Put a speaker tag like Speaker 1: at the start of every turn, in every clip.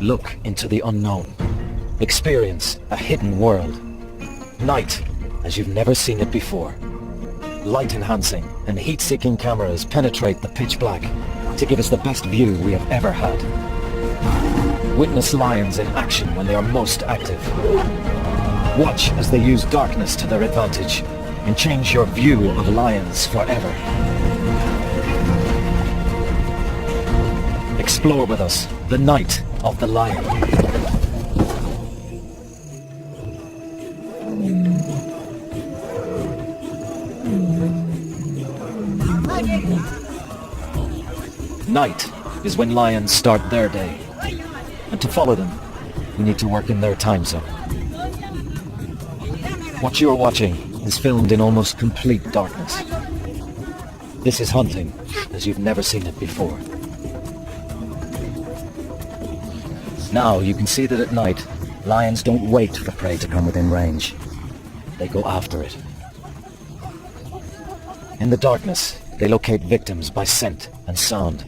Speaker 1: Look into the unknown. Experience a hidden world. Night, as you've never seen it before. Light-enhancing and heat-seeking cameras penetrate the pitch black to give us the best view we have ever had. Witness lions in action when they are most active. Watch as they use darkness to their advantage and change your view of lions forever. Explore with us the night of the lion. Night is when lions start their day. And to follow them, we need to work in their time zone. What you are watching is filmed in almost complete darkness. This is hunting as you've never seen it before. Now you can see that at night, lions don't wait for prey to come within range. They go after it. In the darkness, they locate victims by scent and sound.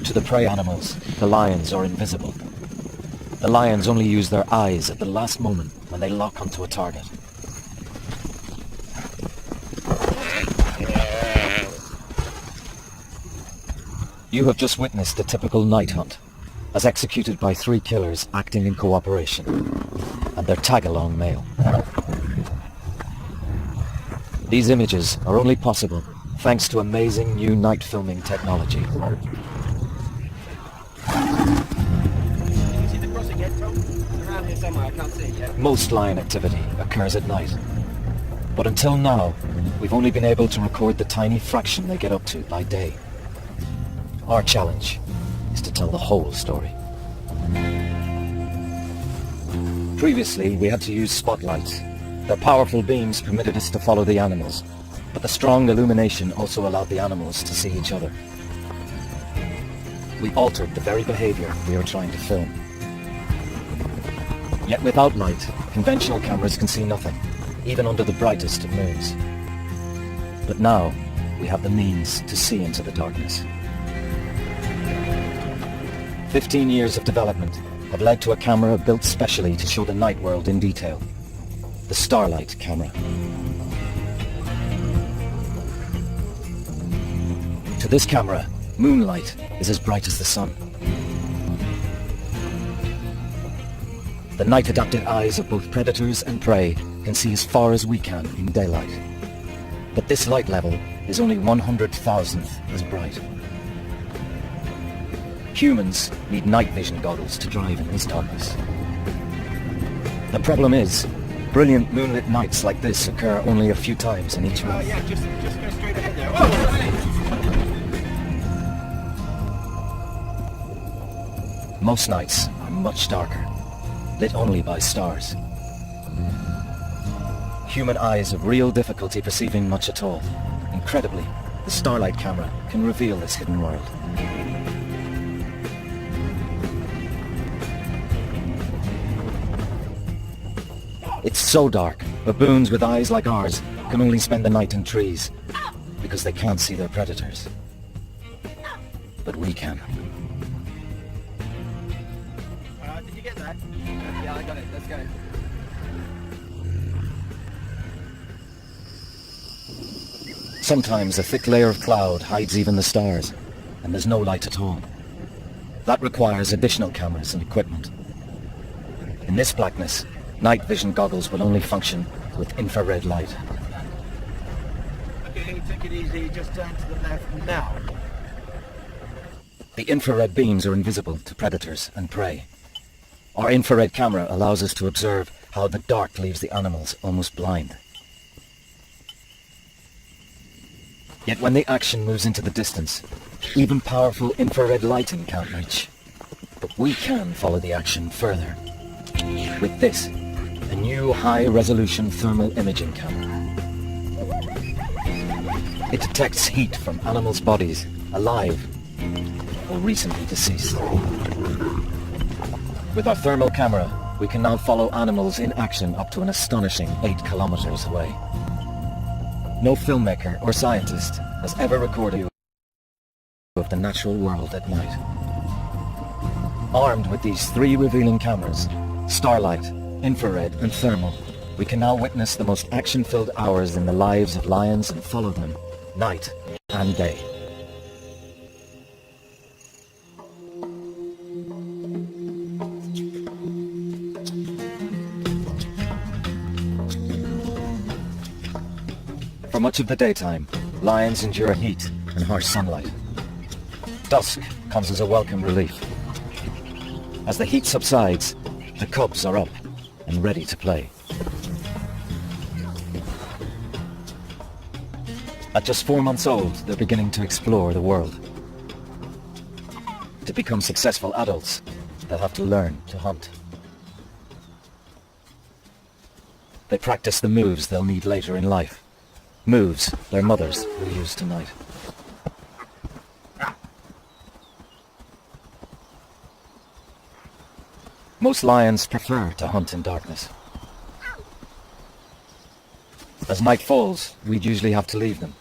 Speaker 1: To the prey animals, the lions are invisible. The lions only use their eyes at the last moment when they lock onto a target. You have just witnessed a typical night hunt, as executed by 3 killers acting in cooperation, and their tag-along male. These images are only possible thanks to amazing new night filming technology. Most lion activity occurs at night, but until now, we've only been able to record the tiny fraction they get up to by day. Our challenge is to tell the whole story. Previously, we had to use spotlights. Their powerful beams permitted us to follow the animals, but the strong illumination also allowed the animals to see each other. We altered the very behavior we were trying to film. Yet without light, conventional cameras can see nothing, even under the brightest of moons. But now, we have the means to see into the darkness. 15 years of development have led to a camera built specially to show the night world in detail. The Starlight camera. To this camera, moonlight is as bright as the sun. The night-adapted eyes of both predators and prey can see as far as we can in daylight. But this light level is only 100,000th as bright. Humans need night vision goggles to drive in this darkness. The problem is, brilliant moonlit nights like this occur only a few times in each month.
Speaker 2: Oh yeah, just go straight ahead there. Oh,
Speaker 1: Most nights are much darker, lit only by stars. Human eyes have real difficulty perceiving much at all. Incredibly, the Starlight camera can reveal this hidden world. It's so dark, baboons with eyes like ours can only spend the night in trees because they can't see their predators. But we can.
Speaker 2: did you get that? Yeah, I got it. Let's go.
Speaker 1: Sometimes a thick layer of cloud hides even the stars, and there's no light at all. That requires additional cameras and equipment. In this blackness, night vision goggles will only function with infrared light.
Speaker 2: Okay, take it easy. Just turn to the left now.
Speaker 1: The infrared beams are invisible to predators and prey. Our infrared camera allows us to observe how the dark leaves the animals almost blind. Yet when the action moves into the distance, even powerful infrared lighting can't reach. But we can follow the action further. With this, a new high-resolution thermal imaging camera. It detects heat from animals' bodies, alive or recently deceased. With our thermal camera, we can now follow animals in action up to an astonishing 8 kilometers away. No filmmaker or scientist has ever recorded of the natural world at night. Armed with these three revealing cameras, starlight, infrared and thermal, we can now witness the most action-filled hours in the lives of lions and follow them, night and day. For much of the daytime, lions endure heat and harsh sunlight. Dusk comes as a welcome relief. As the heat subsides, the cubs are up and ready to play. At just 4 months old, they're beginning to explore the world. To become successful adults, they'll have to learn to hunt. They practice the moves they'll need later in life. Moves their mothers will use tonight. Most lions prefer to hunt in darkness. As night falls, we'd usually have to leave them,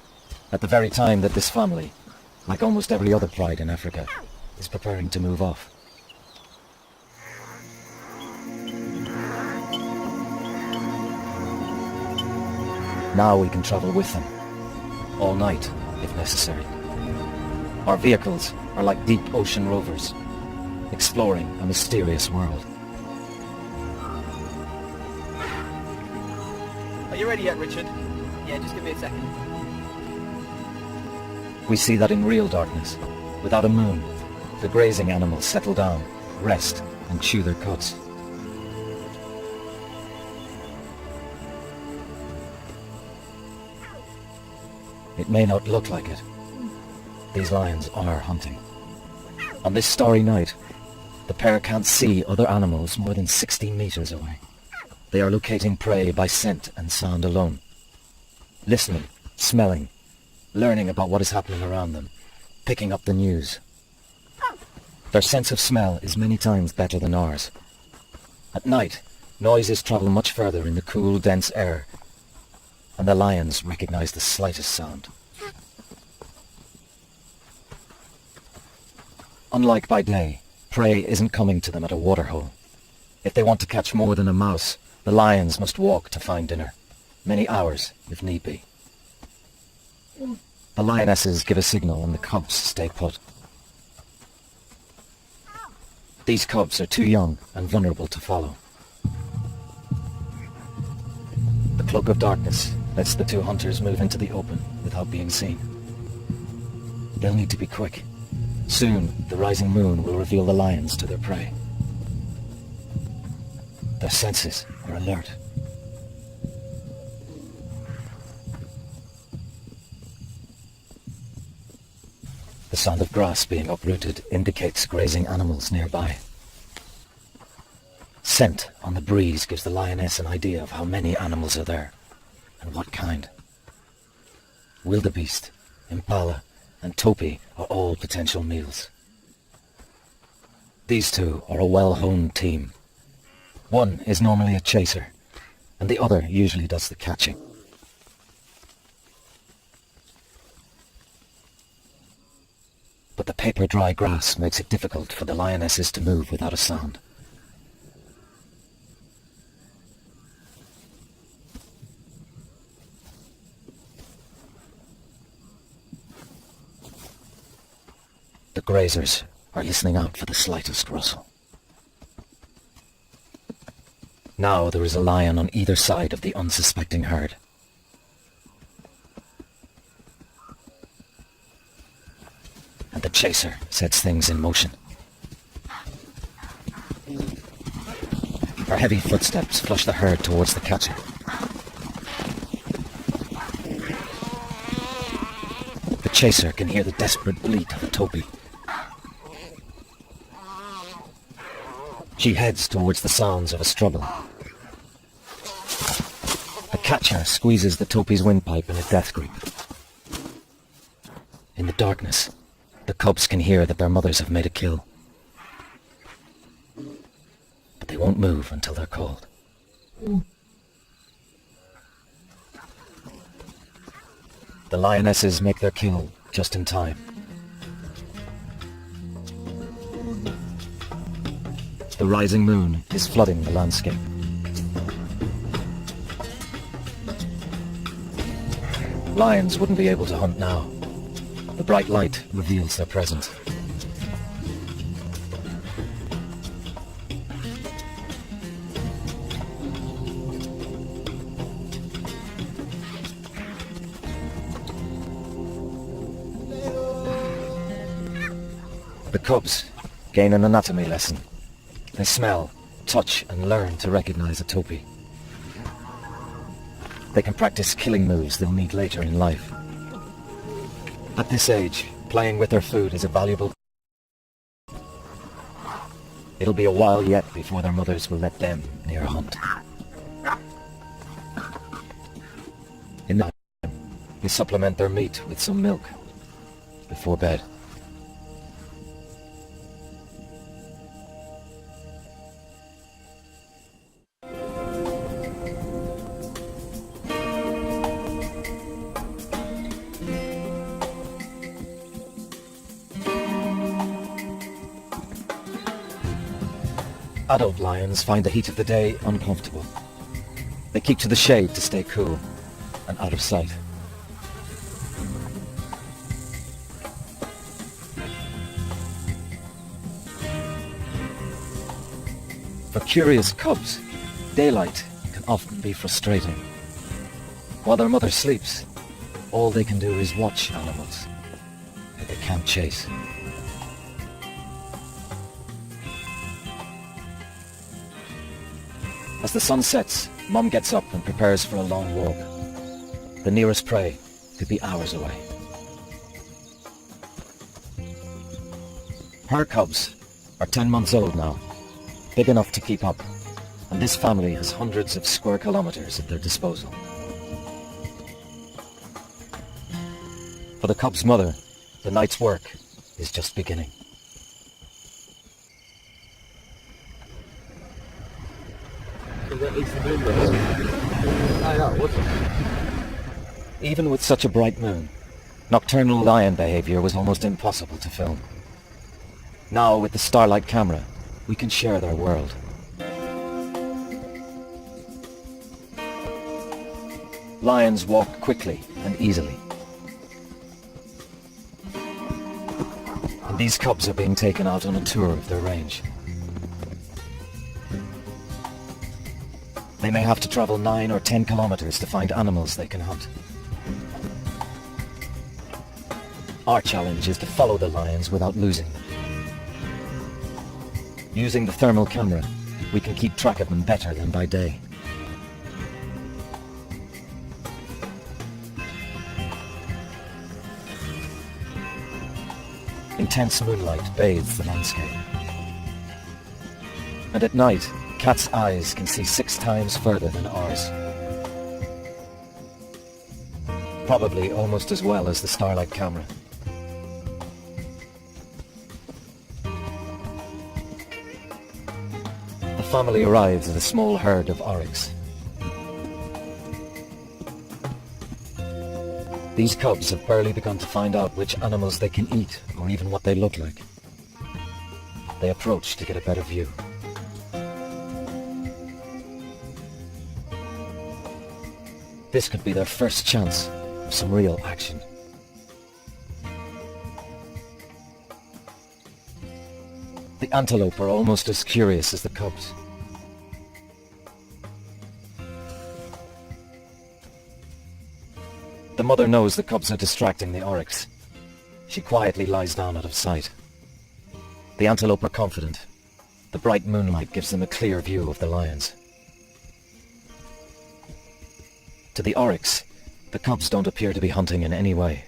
Speaker 1: at the very time that this family, like almost every other pride in Africa, is preparing to move off. Now we can travel with them, all night if necessary. Our vehicles are like deep ocean rovers, exploring a mysterious world.
Speaker 2: Are you ready yet, Richard? Yeah, just give me a second.
Speaker 1: We see that in real darkness, without a moon, the grazing animals settle down, rest, and chew their cuds. It may not look like it. These lions are hunting. On this starry night, the pair can't see other animals more than 16 meters away. They are locating prey by scent and sound alone. Listening, smelling, learning about what is happening around them, picking up the news. Their sense of smell is many times better than ours. At night, noises travel much further in the cool, dense air, and the lions recognize the slightest sound. Unlike by day, prey isn't coming to them at a waterhole. If they want to catch more than a mouse, the lions must walk to find dinner, many hours if need be. The lionesses give a signal and the cubs stay put. These cubs are too young and vulnerable to follow. The cloak of darkness lets the two hunters move into the open without being seen. They'll need to be quick. Soon, the rising moon will reveal the lions to their prey. Their senses are alert. The sound of grass being uprooted indicates grazing animals nearby. Scent on the breeze gives the lioness an idea of how many animals are there, and what kind. Wildebeest, impala, and topi are all potential meals. These two are a well-honed team. One is normally a chaser, and the other usually does the catching. But the paper-dry grass makes it difficult for the lionesses to move without a sound. The grazers are listening out for the slightest rustle. Now there is a lion on either side of the unsuspecting herd. And the chaser sets things in motion. Her heavy footsteps flush the herd towards the catcher. The chaser can hear the desperate bleat of a topi. She heads towards the sounds of a struggle. The catcher squeezes the topi's windpipe in a death grip. In the darkness, the cubs can hear that their mothers have made a kill. But they won't move until they're called. The lionesses make their kill just in time. The rising moon is flooding the landscape. Lions wouldn't be able to hunt now. The bright light reveals their presence. The cubs gain an anatomy lesson. They smell, touch, and learn to recognize a topi. They can practice killing moves they'll need later in life. At this age, playing with their food is a valuable. It'll be a while yet before their mothers will let them near a hunt. In that time, they supplement their meat with some milk before bed. Adult lions find the heat of the day uncomfortable. They keep to the shade to stay cool and out of sight. For curious cubs, daylight can often be frustrating. While their mother sleeps, all they can do is watch animals that they can't chase. As the sun sets, Mom gets up and prepares for a long walk. The nearest prey could be hours away. Her cubs are 10 months old now, big enough to keep up, and this family has hundreds of square kilometers at their disposal. For the cub's mother, the night's work is just beginning. Even with such a bright moon, nocturnal lion behavior was almost impossible to film. Now, with the starlight camera, we can share their world. Lions walk quickly and easily. And these cubs are being taken out on a tour of their range. They may have to travel 9 or 10 kilometers to find animals they can hunt. Our challenge is to follow the lions without losing them. Using the thermal camera, we can keep track of them better than by day. Intense moonlight bathes the landscape. And at night, Cat's eyes can see 6 times further than ours. Probably almost as well as the starlight camera. The family arrives at a small herd of oryx. These cubs have barely begun to find out which animals they can eat or even what they look like. They approach to get a better view. This could be their first chance of some real action. The antelope are almost as curious as the cubs. The mother knows the cubs are distracting the oryx. She quietly lies down out of sight. The antelope are confident. The bright moonlight gives them a clear view of the lions. To the oryx, the cubs don't appear to be hunting in any way.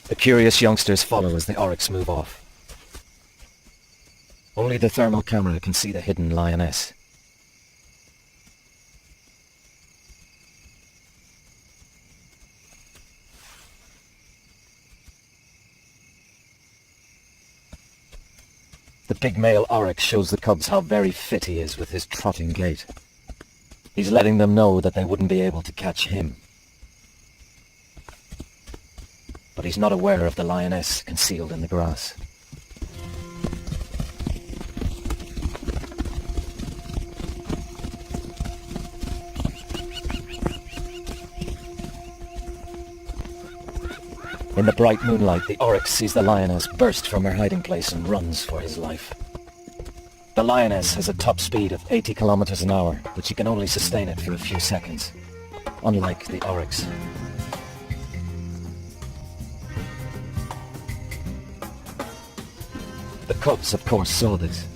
Speaker 1: The curious youngsters follow as the oryx move off. Only the thermal camera can see the hidden lioness. The big male oryx shows the cubs how very fit he is with his trotting gait. He's letting them know that they wouldn't be able to catch him. but he's not aware of the lioness concealed in the grass. In the bright moonlight, the oryx sees the lioness burst from her hiding place and runs for his life. The lioness has a top speed of 80 kilometers an hour, but she can only sustain it for a few seconds, unlike the oryx. The cubs, of course, saw this.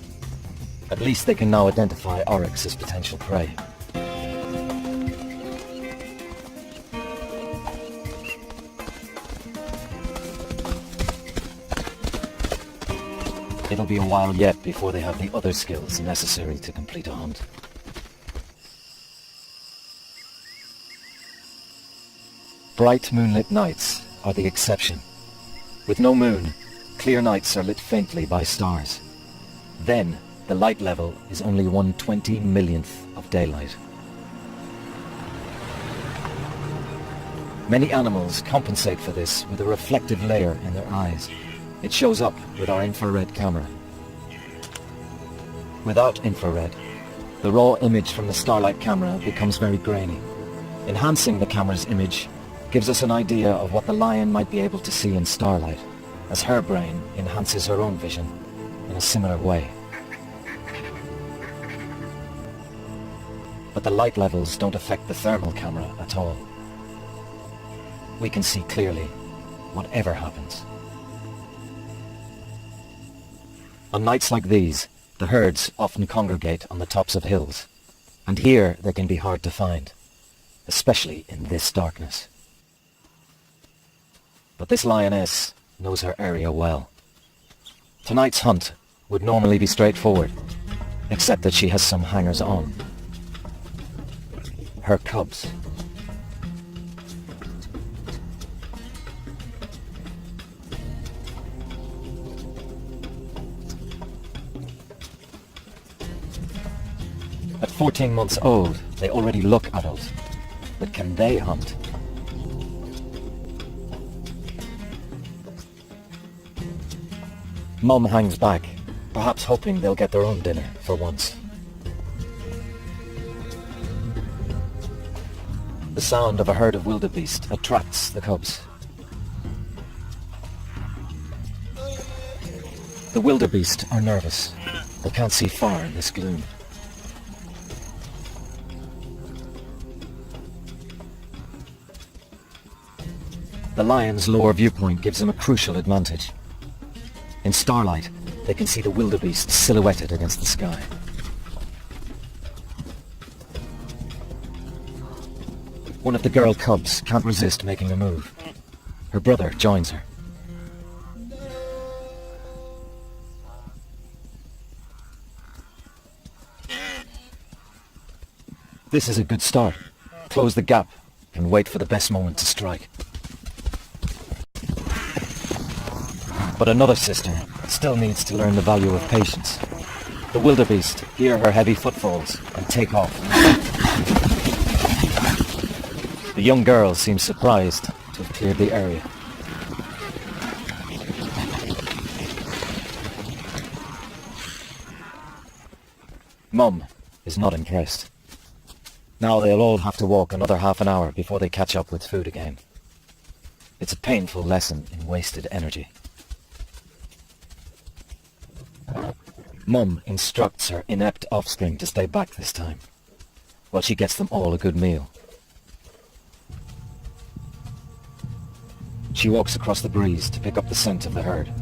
Speaker 1: At least they can now identify oryx as potential prey. It'll be a while yet before they have the other skills necessary to complete a hunt. Bright moonlit nights are the exception. With no moon, clear nights are lit faintly by stars. Then, the light level is only 1/20 millionth of daylight. Many animals compensate for this with a reflective layer in their eyes. It shows up with our infrared camera. Without infrared, the raw image from the starlight camera becomes very grainy. Enhancing the camera's image gives us an idea of what the lion might be able to see in starlight, as her brain enhances her own vision in a similar way. But the light levels don't affect the thermal camera at all. We can see clearly, whatever happens. On nights like these, the herds often congregate on the tops of hills, and here they can be hard to find, especially in this darkness. But this lioness knows her area well. Tonight's hunt would normally be straightforward, except that she has some hangers-on. Her cubs. At 14 months old, they already look adult. But can they hunt? Mum hangs back, perhaps hoping they'll get their own dinner for once. The sound of a herd of wildebeest attracts the cubs. The wildebeest are nervous. They can't see far in this gloom. The lion's lower viewpoint gives them a crucial advantage. In starlight, they can see the wildebeest silhouetted against the sky. One of the girl cubs can't resist making a move. Her brother joins her. This is a good start. Close the gap and wait for the best moment to strike. But another sister still needs to learn the value of patience. The wildebeest hear her heavy footfalls and take off. The young girl seems surprised to have cleared the area. Mum is not impressed. Now they'll all have to walk another half an hour before they catch up with food again. It's a painful lesson in wasted energy. Mum instructs her inept offspring to stay back this time, while she gets them all a good meal. She walks across the breeze to pick up the scent of the herd.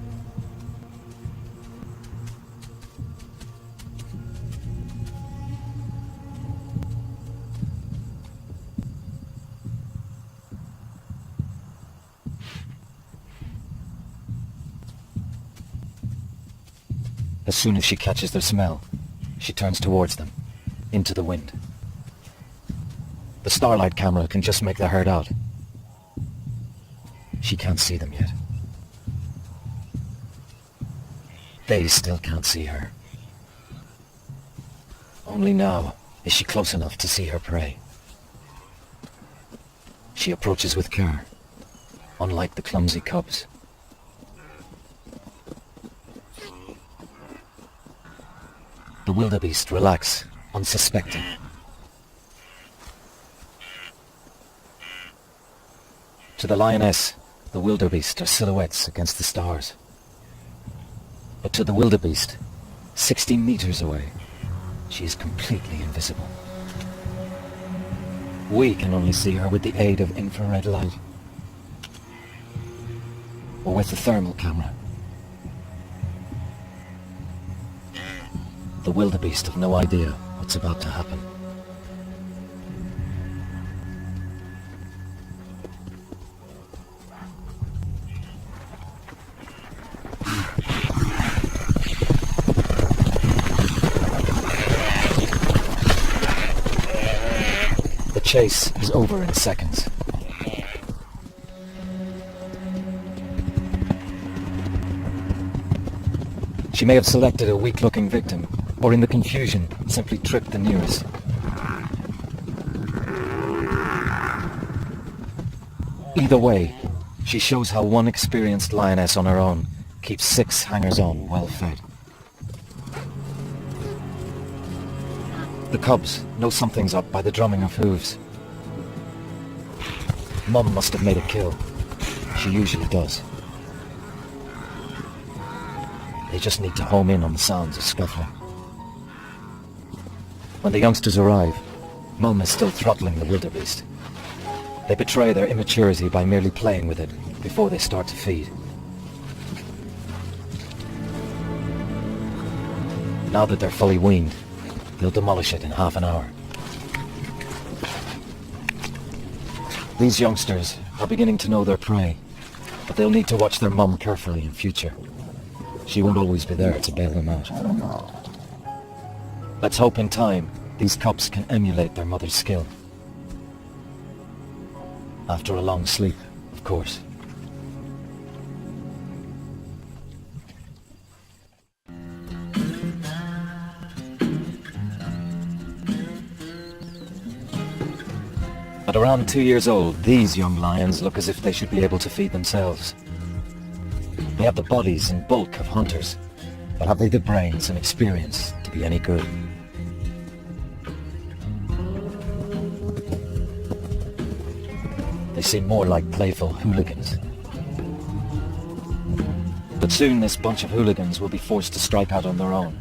Speaker 1: As soon as she catches their smell, she turns towards them, into the wind. The starlight camera can just make the herd out. She can't see them yet. They still can't see her. Only now is she close enough to see her prey. She approaches with care, unlike the clumsy cubs. The wildebeest relax, unsuspecting. To the lioness, the wildebeest are silhouettes against the stars. But to the wildebeest, 60 meters away, she is completely invisible. We can only see her with the aid of infrared light, or with the thermal camera. The wildebeest have no idea what's about to happen. The chase is over in seconds. She may have selected a weak-looking victim, or in the confusion, simply tripped the nearest. Either way, she shows how one experienced lioness on her own keeps 6 hangers-on well fed. The cubs know something's up by the drumming of hooves. Mum must have made a kill. She usually does. They just need to home in on the sounds of scuffling. When the youngsters arrive, Mum is still throttling the wildebeest. They betray their immaturity by merely playing with it before they start to feed. Now that they're fully weaned, they'll demolish it in half an hour. These youngsters are beginning to know their prey, but they'll need to watch their mum carefully in future. She won't always be there to bail them out. Let's hope in time these cubs can emulate their mother's skill. After a long sleep, of course. At around 2 years old, these young lions look as if they should be able to feed themselves. They have the bodies and bulk of hunters, but have they the brains and experience to be any good? They seem more like playful hooligans. But soon this bunch of hooligans will be forced to strike out on their own,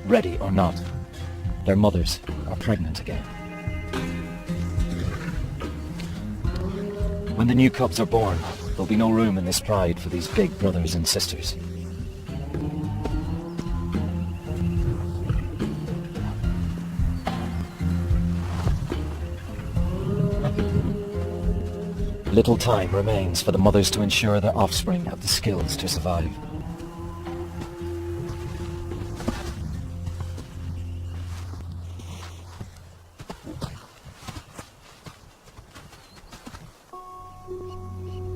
Speaker 1: ready or not. Their mothers are pregnant again. When the new cubs are born, there'll be no room in this pride for these big brothers and sisters. Little time remains for the mothers to ensure their offspring have the skills to survive.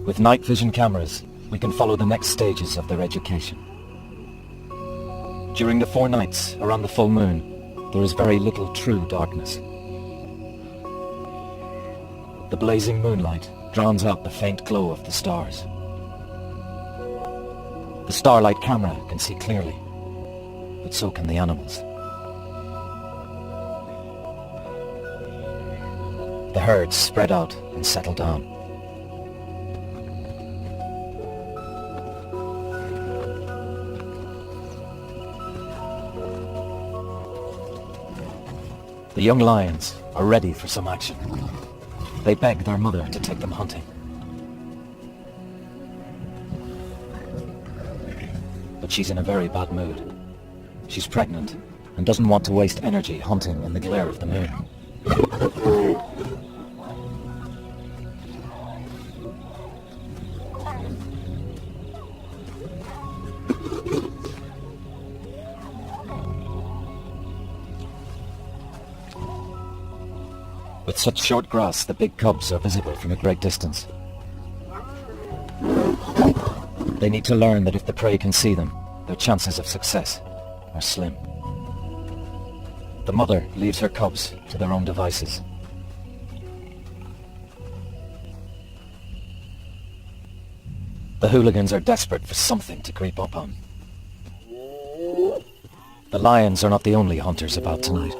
Speaker 1: With night vision cameras, we can follow the next stages of their education. During the 4 nights around the full moon, there is very little true darkness. The blazing moonlight drowns out the faint glow of the stars. The starlight camera can see clearly, but so can the animals. The herds spread out and settle down. The young lions are ready for some action. They beg their mother to take them hunting. But she's in a very bad mood. She's pregnant and doesn't want to waste energy hunting in the glare of the moon. With such short grass, the big cubs are visible from a great distance. They need to learn that if the prey can see them, their chances of success are slim. The mother leaves her cubs to their own devices. The hooligans are desperate for something to creep up on. The lions are not the only hunters about tonight.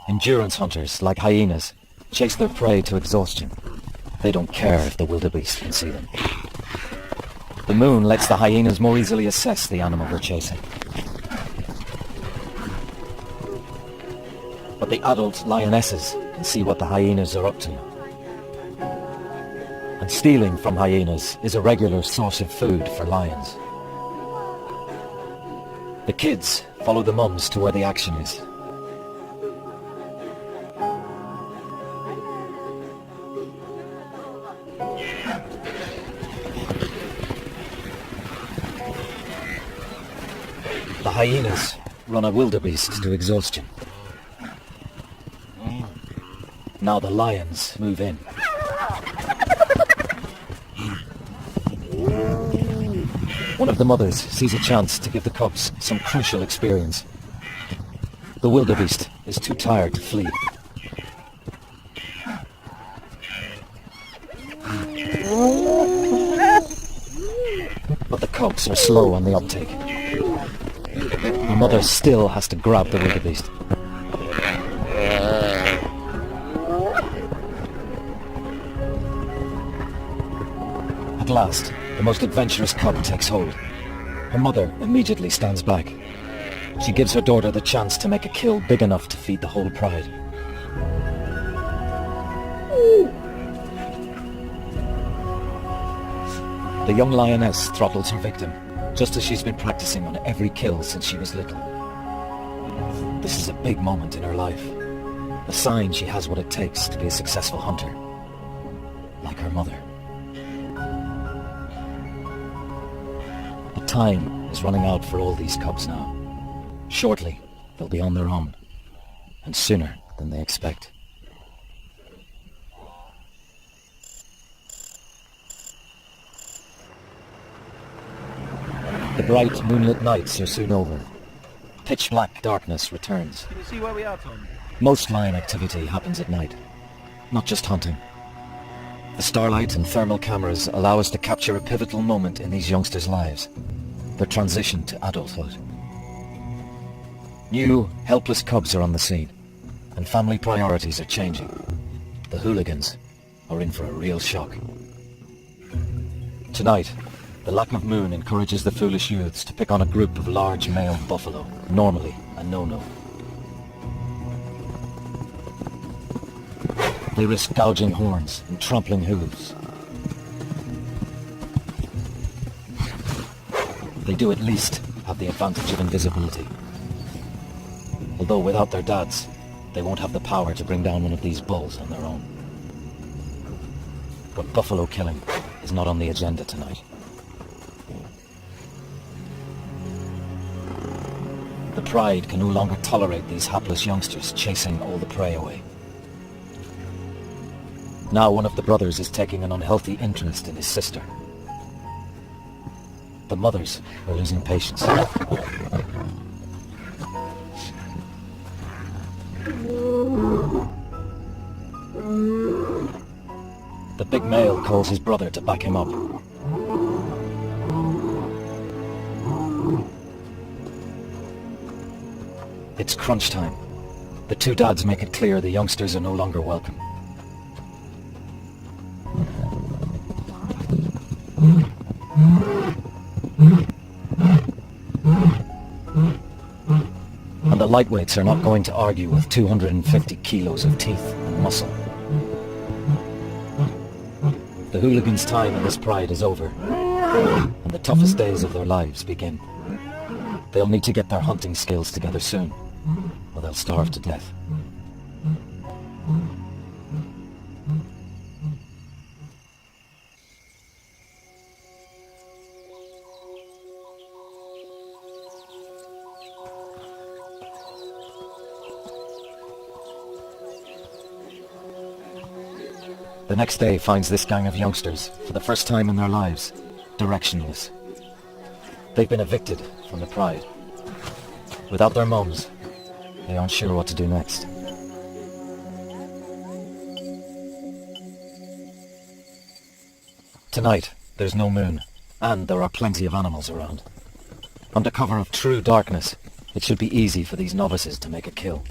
Speaker 1: Endurance hunters, like hyenas, chase their prey to exhaustion. They don't care if the wildebeest can see them. The moon lets the hyenas more easily assess the animal they're chasing. But the adult lionesses can see what the hyenas are up to. And stealing from hyenas is a regular source of food for lions. The kids follow the mums to where the action is. The hyenas run a wildebeest to exhaustion. Now the lions move in. One of the mothers sees a chance to give the cubs some crucial experience. The wildebeest is too tired to flee. But the cubs are slow on the uptake. The mother still has to grab the wildebeest. At last, the most adventurous cub takes hold. Her mother immediately stands back. She gives her daughter the chance to make a kill big enough to feed the whole pride. The young lioness throttles her victim, just as she's been practicing on every kill since she was little. This is a big moment in her life, a sign she has what it takes to be a successful hunter, like her mother. The time is running out for all these cubs now. Shortly, they'll be on their own, and sooner than they expect. The bright moonlit nights are soon over. Pitch black darkness returns.
Speaker 2: Can you see where we are, Tom?
Speaker 1: Most lion activity happens at night, not just hunting. The starlight and thermal cameras allow us to capture a pivotal moment in these youngsters' lives, their transition to adulthood. New, helpless cubs are on the scene, and family priorities are changing. The hooligans are in for a real shock. Tonight, the lack of moon encourages the foolish youths to pick on a group of large male buffalo, normally a no-no. They risk gouging horns and trampling hooves. They do at least have the advantage of invisibility. Although without their dads, they won't have the power to bring down one of these bulls on their own. But buffalo killing is not on the agenda tonight. The pride can no longer tolerate these hapless youngsters chasing all the prey away. Now one of the brothers is taking an unhealthy interest in his sister. The mothers are losing patience. The big male calls his brother to back him up. It's crunch time. The two dads make it clear the youngsters are no longer welcome. And the lightweights are not going to argue with 250 kilos of teeth and muscle. The hooligans' time in this pride is over, and the toughest days of their lives begin. They'll need to get their hunting skills together soon, or they'll starve to death. The next day finds this gang of youngsters, for the first time in their lives, directionless. They've been evicted from the pride. Without their mums, they aren't sure what to do next. Tonight, There's no moon, and there are plenty of animals around. Under cover of true darkness, it should be easy for these novices to make a kill.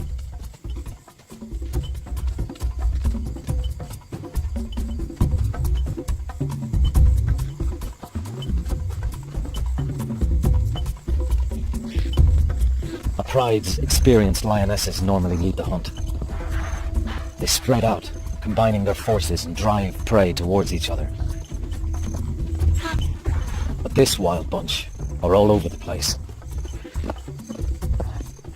Speaker 1: A pride's experienced lionesses normally lead the hunt. They spread out, combining their forces and drive prey towards each other. But this wild bunch are all over the place.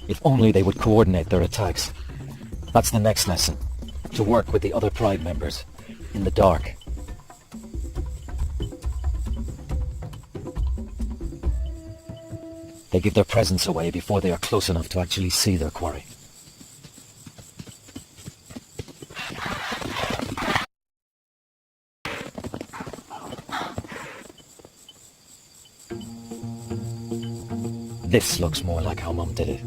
Speaker 1: If only they would coordinate their attacks. That's the next lesson. To work with the other Pride members in the dark. They give their presence away before they are close enough to actually see their quarry. This looks more like how Mum did it.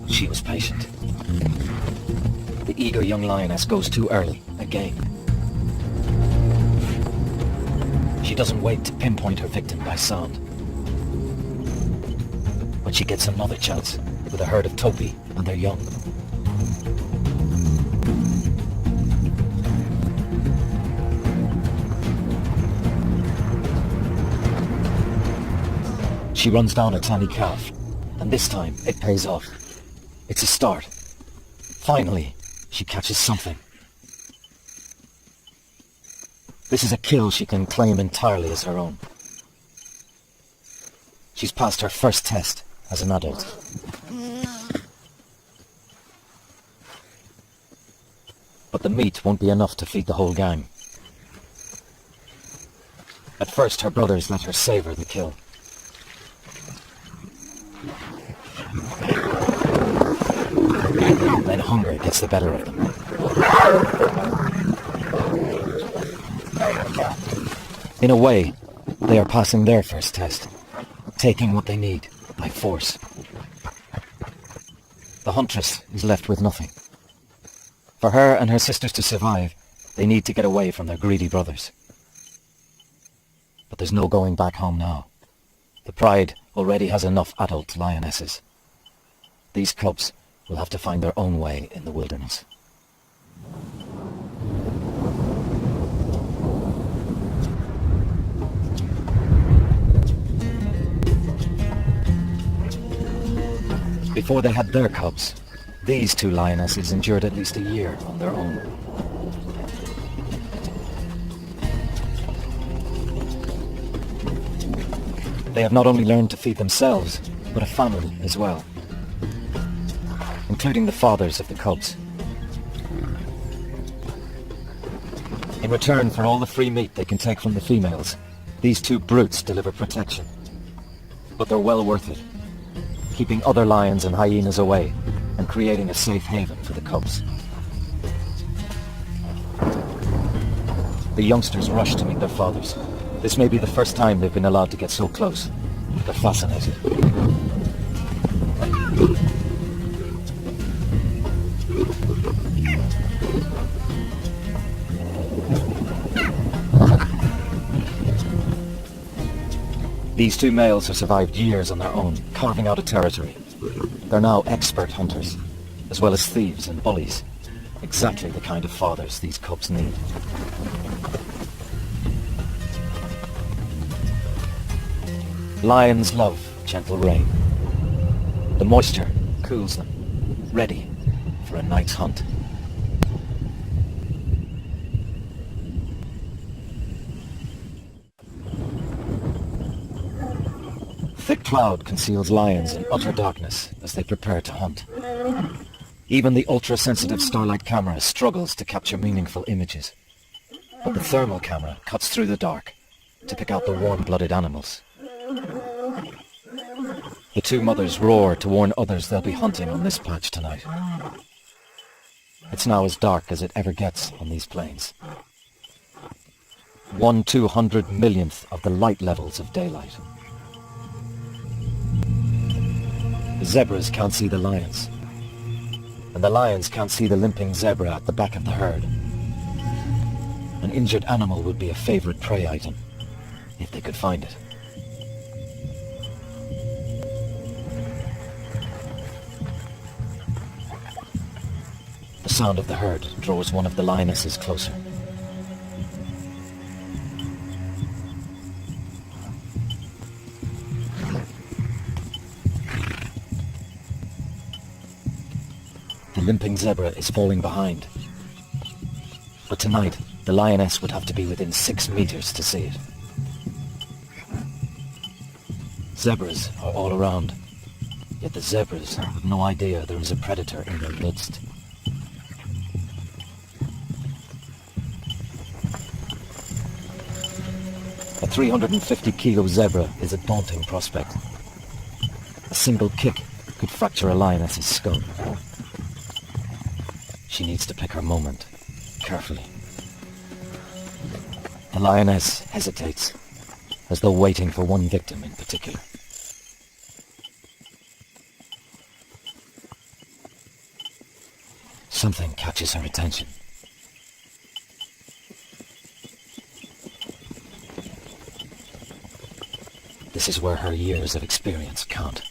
Speaker 1: She was patient. The eager young lioness goes too early, again. She doesn't wait to pinpoint her victim by sound. But she gets another chance with a herd of topi and their young. She runs down a tiny calf, and this time it pays off. It's a start. Finally, she catches something. This is a kill she can claim entirely as her own. She's passed her first test as an adult. But the meat won't be enough to feed the whole gang. At first, her brothers let her savor the kill. Then hunger gets the better of them. In a way, they are passing their first test, taking what they need by force. The huntress is left with nothing. For her and her sisters to survive, they need to get away from their greedy brothers. But there's no going back home now. The Pride already has enough adult lionesses. These cubs will have to find their own way in the wilderness. Before they had their cubs, these two lionesses endured at least a year on their own. They have not only learned to feed themselves, but a family as well, including the fathers of the cubs. In return for all the free meat they can take from the females, these two brutes deliver protection. But they're well worth it, keeping other lions and hyenas away and creating a safe haven for the cubs. The youngsters rush to meet their fathers. This may be the first time they've been allowed to get so close. They're fascinated. These two males have survived years on their own, carving out a territory. They're now expert hunters, as well as thieves and bullies. Exactly the kind of fathers these cubs need. Lions love gentle rain. The moisture cools them, ready for a night's hunt. Thick cloud conceals lions in utter darkness as they prepare to hunt. Even the ultra-sensitive Starlight camera struggles to capture meaningful images. But the thermal camera cuts through the dark to pick out the warm-blooded animals. The two mothers roar to warn others they'll be hunting on this patch tonight. It's now as dark as it ever gets on these plains. 1/200,000,000th of the light levels of daylight. The zebras can't see the lions, and the lions can't see the limping zebra at the back of the herd. An injured animal would be a favorite prey item, if they could find it. The sound of the herd draws one of the lionesses closer. The limping zebra is falling behind. But tonight, the lioness would have to be within 6 meters to see it. Zebras are all around, yet the zebras have no idea there is a predator in their midst. A 350-kilo zebra is a daunting prospect. A single kick could fracture a lioness's skull. She needs to pick her moment, carefully. The lioness hesitates, as though waiting for one victim in particular. Something catches her attention. This is where her years of experience count.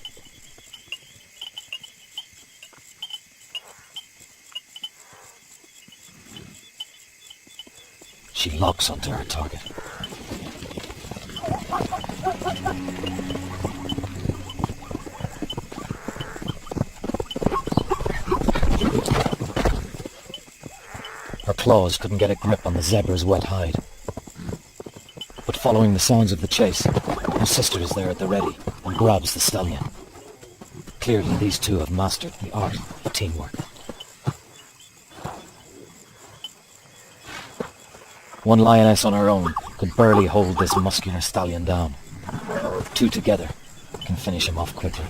Speaker 1: She locks onto her target. Her claws couldn't get a grip on the zebra's wet hide. But following the sounds of the chase, her sister is there at the ready and grabs the stallion. Clearly, these two have mastered the art of teamwork. One lioness on her own could barely hold this muscular stallion down. Two together can finish him off quickly.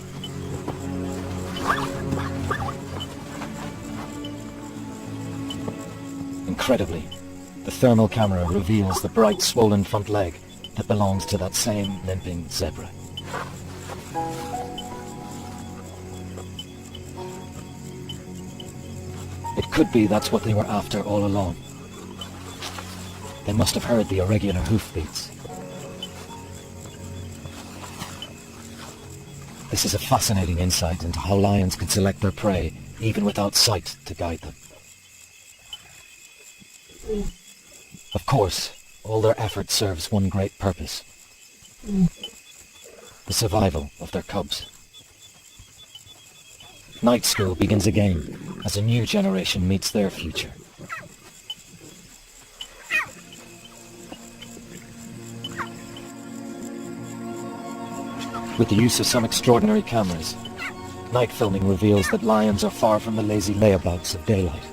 Speaker 1: Incredibly, the thermal camera reveals the bright swollen front leg that belongs to that same limping zebra. It could be that's what they were after all along. They must have heard the irregular hoofbeats. This is a fascinating insight into how lions can select their prey, even without sight to guide them. Of course, all their effort serves one great purpose. The survival of their cubs. Night school begins again as a new generation meets their future. With the use of some extraordinary cameras, night filming reveals that lions are far from the lazy layabouts of daylight.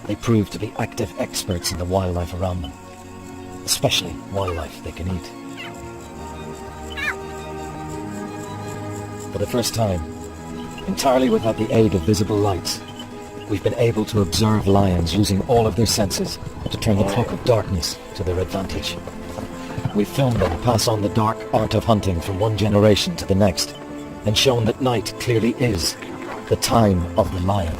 Speaker 1: They prove to be active experts in the wildlife around them, especially wildlife they can eat. For the first time, entirely without the aid of visible lights, we've been able to observe lions using all of their senses to turn the cloak of darkness to their advantage. We've filmed them pass on the dark art of hunting from one generation to the next, and shown that night clearly is the time of the lion.